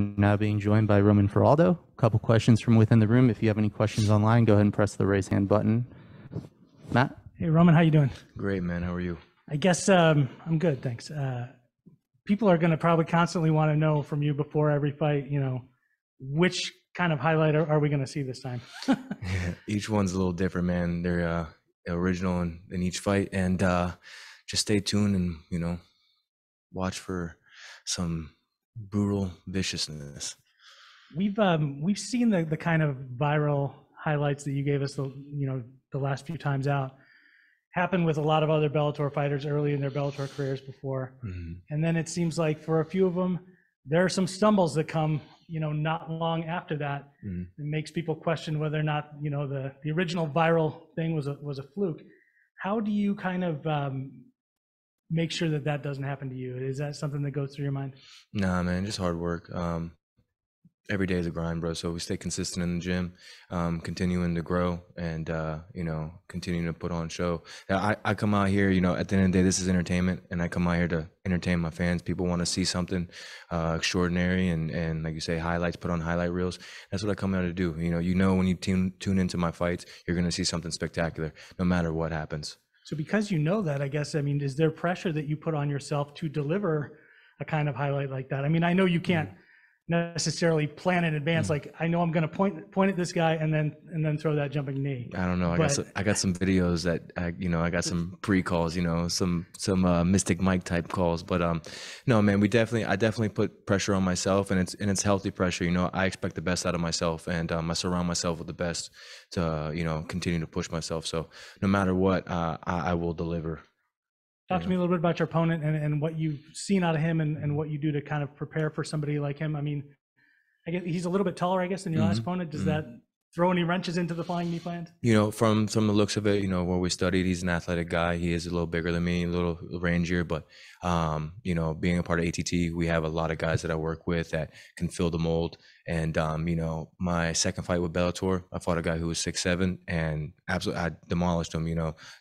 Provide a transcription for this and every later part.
now being joined by Roman Faraldo. A couple questions from within the room. If you have any questions online, go ahead and press the raise hand button. Matt? Hey, Roman, how you doing? Great, man. How are you? I guess I'm good, thanks. People are going to probably constantly want to know from you before every fight, which kind of highlight are we going to see this time? Yeah, each one's a little different, man. They're original in each fight, and just stay tuned and watch for some brutal viciousness. We've seen the kind of viral highlights that you gave us the last few times out happen with a lot of other Bellator fighters early in their Bellator careers before, and then it seems like for a few of them there are some stumbles that come not long after that. It makes people question whether or not the original viral thing was a fluke. How do you kind of make sure that doesn't happen to you? Is that something that goes through your mind? Nah, man, just hard work. Every day is a grind, bro. So we stay consistent in the gym, continuing to grow and, continuing to put on show. I come out here, at the end of the day, this is entertainment, and I come out here to entertain my fans. People want to see something extraordinary and like you say, highlights, put on highlight reels. That's what I come out to do. When you tune into my fights, you're going to see something spectacular, no matter what happens. So because that, I guess, is there pressure that you put on yourself to deliver a kind of highlight like that? I know you can't necessarily plan in advance. Like, I know I'm going to point at this guy and then throw that jumping knee. I don't know. I got some videos that I got some pre-calls, some Mystic Mike type calls. But no, man, I definitely put pressure on myself, and it's healthy pressure. I expect the best out of myself, and I surround myself with the best to continue to push myself. So no matter what, I will deliver. Talk to me a little bit about your opponent and what you've seen out of him and what you do to kind of prepare for somebody like him. I guess he's a little bit taller, I guess, than your last opponent. Does that throw any wrenches into the flying knee plans? From the looks of it, where we studied, he's an athletic guy. He is a little bigger than me, a little rangier, but being a part of ATT, we have a lot of guys that I work with that can fill the mold. And my second fight with Bellator, I fought a guy who was 6'7", and absolutely I demolished him.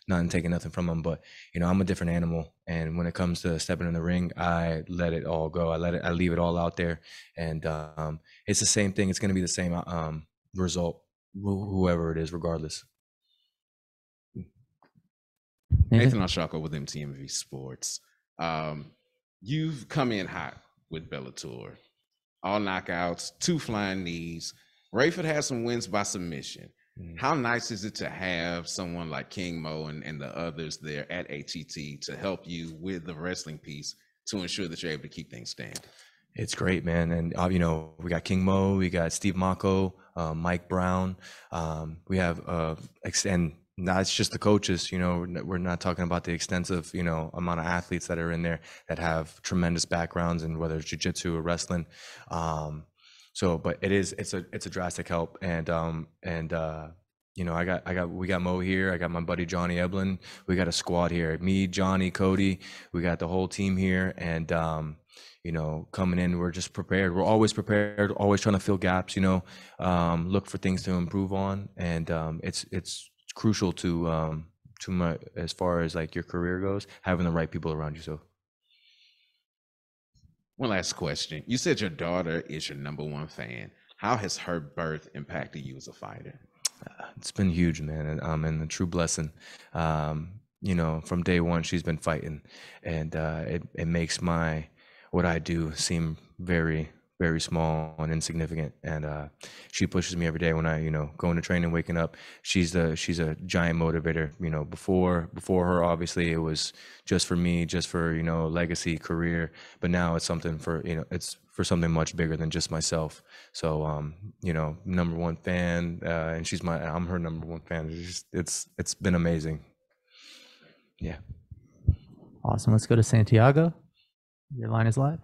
Not taking nothing from him, but I'm a different animal. And when it comes to stepping in the ring, I let it all go. I leave it all out there, and it's the same thing. It's going to be the same result, whoever it is, regardless. Nathan Oshako with MTMV Sports. You've come in hot with Bellator. All knockouts, 2 flying knees. Rayford has some wins by submission. How nice is it to have someone like King Mo and the others there at ATT to help you with the wrestling piece to ensure that you're able to keep things standing? It's great, man. And, we got King Mo, we got Steve Mako, Mike Brown. We have, and it's just the coaches, we're not talking about the extensive, amount of athletes that are in there that have tremendous backgrounds, and whether it's jiu-jitsu or wrestling. But it's a drastic help. And we got Mo here. I got my buddy Johnny Eblin. We got a squad here. Me, Johnny, Cody. We got the whole team here. And coming in, we're just prepared. We're always prepared, always trying to fill gaps, look for things to improve on. And it's crucial to my, as far as like your career goes, having the right people around you. So one last question. You said your daughter is your #1 fan. How has her birth impacted you as a fighter? It's been huge, man, and a true blessing. From day one, she's been fighting, and it makes what I do seem very, very small and insignificant. And she pushes me every day when I, go into training, waking up. She's a giant motivator. Before her, obviously, it was just for me, just for legacy, career. But now it's something for it's for something much bigger than just myself. So #1 fan, and I'm her #1 fan. It's been amazing. Yeah. Awesome. Let's go to Santiago. Your line is live.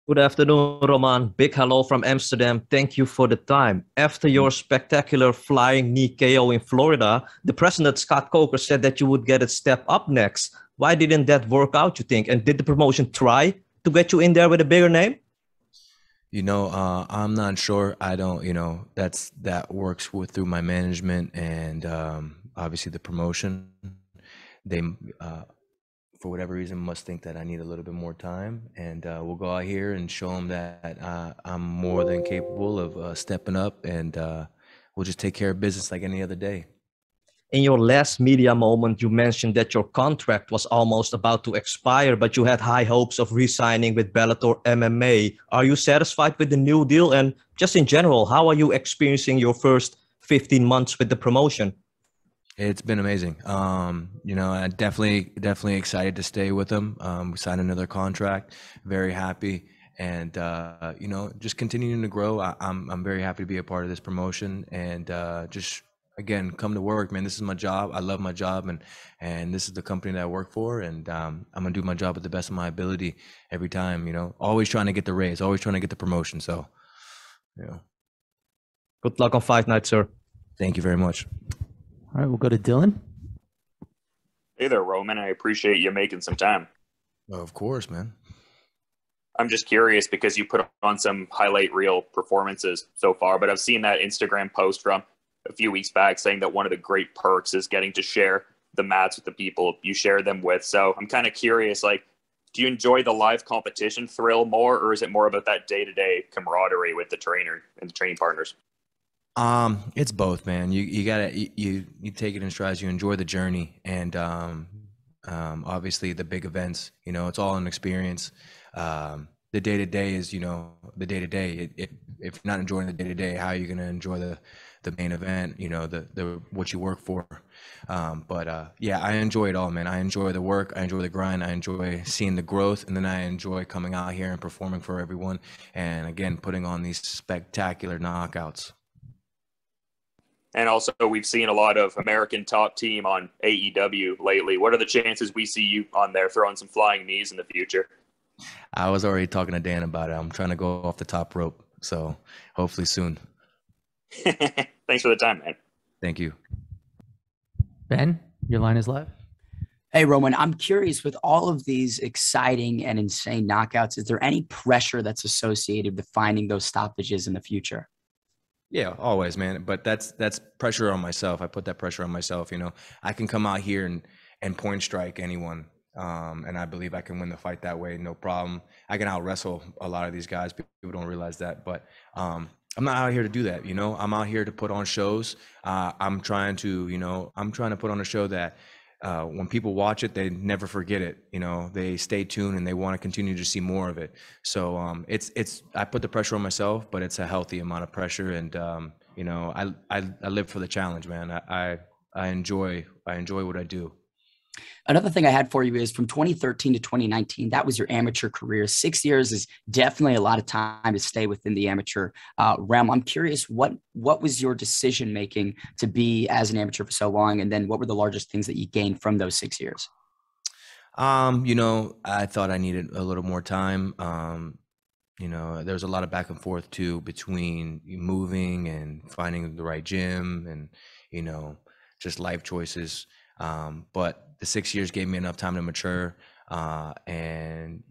Good afternoon, Roman. Big hello from Amsterdam. Thank you for the time. After your spectacular flying knee KO in Florida, the president, Scott Coker, said that you would get a step up next. Why didn't that work out, you think? And did the promotion try to get you in there with a bigger name? I'm not sure. I don't, that works through my management and obviously the promotion. They, for whatever reason, must think that I need a little bit more time. And we'll go out here and show them that I'm more than capable of stepping up, and we'll just take care of business like any other day. In your last media moment, you mentioned that your contract was almost about to expire, but you had high hopes of re-signing with Bellator MMA. Are you satisfied with the new deal? And just in general, how are you experiencing your first 15 months with the promotion? It's been amazing. I definitely excited to stay with them. We signed another contract, very happy, and just continuing to grow. I'm very happy to be a part of this promotion, and just again, come to work, man. This is my job. I love my job, and this is the company that I work for, and I'm gonna do my job at the best of my ability every time. Always trying to get the raise, always trying to get the promotion. So, Good luck on Fight Night, sir. Thank you very much. All right, we'll go to Dylan. Hey there, Roman. I appreciate you making some time. Of course, man. I'm just curious because you put on some highlight reel performances so far, but I've seen that Instagram post from a few weeks back saying that one of the great perks is getting to share the mats with the people you share them with. So I'm kind of curious, do you enjoy the live competition thrill more, or is it more about that day-to-day camaraderie with the trainer and the training partners? It's both, man. You gotta you take it in strides. You enjoy the journey, and obviously the big events. It's all an experience. The day to day is the day to day. If you're not enjoying the day to day, how are you gonna enjoy the main event? The what you work for. Yeah, I enjoy it all, man. I enjoy the work. I enjoy the grind. I enjoy seeing the growth, and then I enjoy coming out here and performing for everyone, and again putting on these spectacular knockouts. And also, we've seen a lot of American Top Team on AEW lately. What are the chances we see you on there throwing some flying knees in the future? I was already talking to Dan about it. I'm trying to go off the top rope, so hopefully soon. Thanks for the time, man. Thank you. Ben, your line is live. Hey, Roman, I'm curious, with all of these exciting and insane knockouts, is there any pressure that's associated with finding those stoppages in the future? Yeah, always, man. But that's pressure on myself. I put that pressure on myself. I can come out here and point strike anyone, and I believe I can win the fight that way, no problem. I can out wrestle a lot of these guys. People don't realize that, but I'm not out here to do that. I'm out here to put on shows. I'm trying to put on a show that when people watch it, they never forget it. They stay tuned and they want to continue to see more of it. So I put the pressure on myself, but it's a healthy amount of pressure. And I live for the challenge, man. I enjoy what I do. Another thing I had for you is from 2013 to 2019, that was your amateur career. 6 years is definitely a lot of time to stay within the amateur realm. I'm curious, what was your decision making to be as an amateur for so long? And then what were the largest things that you gained from those 6 years? I thought I needed a little more time. There was a lot of back and forth too between moving and finding the right gym and, just life choices. But the 6 years gave me enough time to mature. And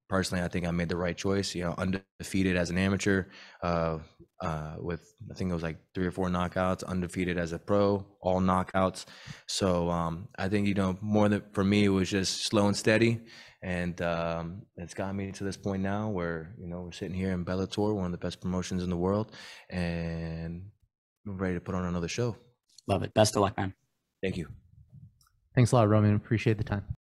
personally, I think I made the right choice, undefeated as an amateur, with, I think it was like 3 or 4 knockouts, undefeated as a pro, all knockouts. So, I think, more than for me, it was just slow and steady. And, it's got me to this point now where, we're sitting here in Bellator, one of the best promotions in the world, and we're ready to put on another show. Love it. Best of luck, man. Thank you. Thanks a lot, Roman. Appreciate the time.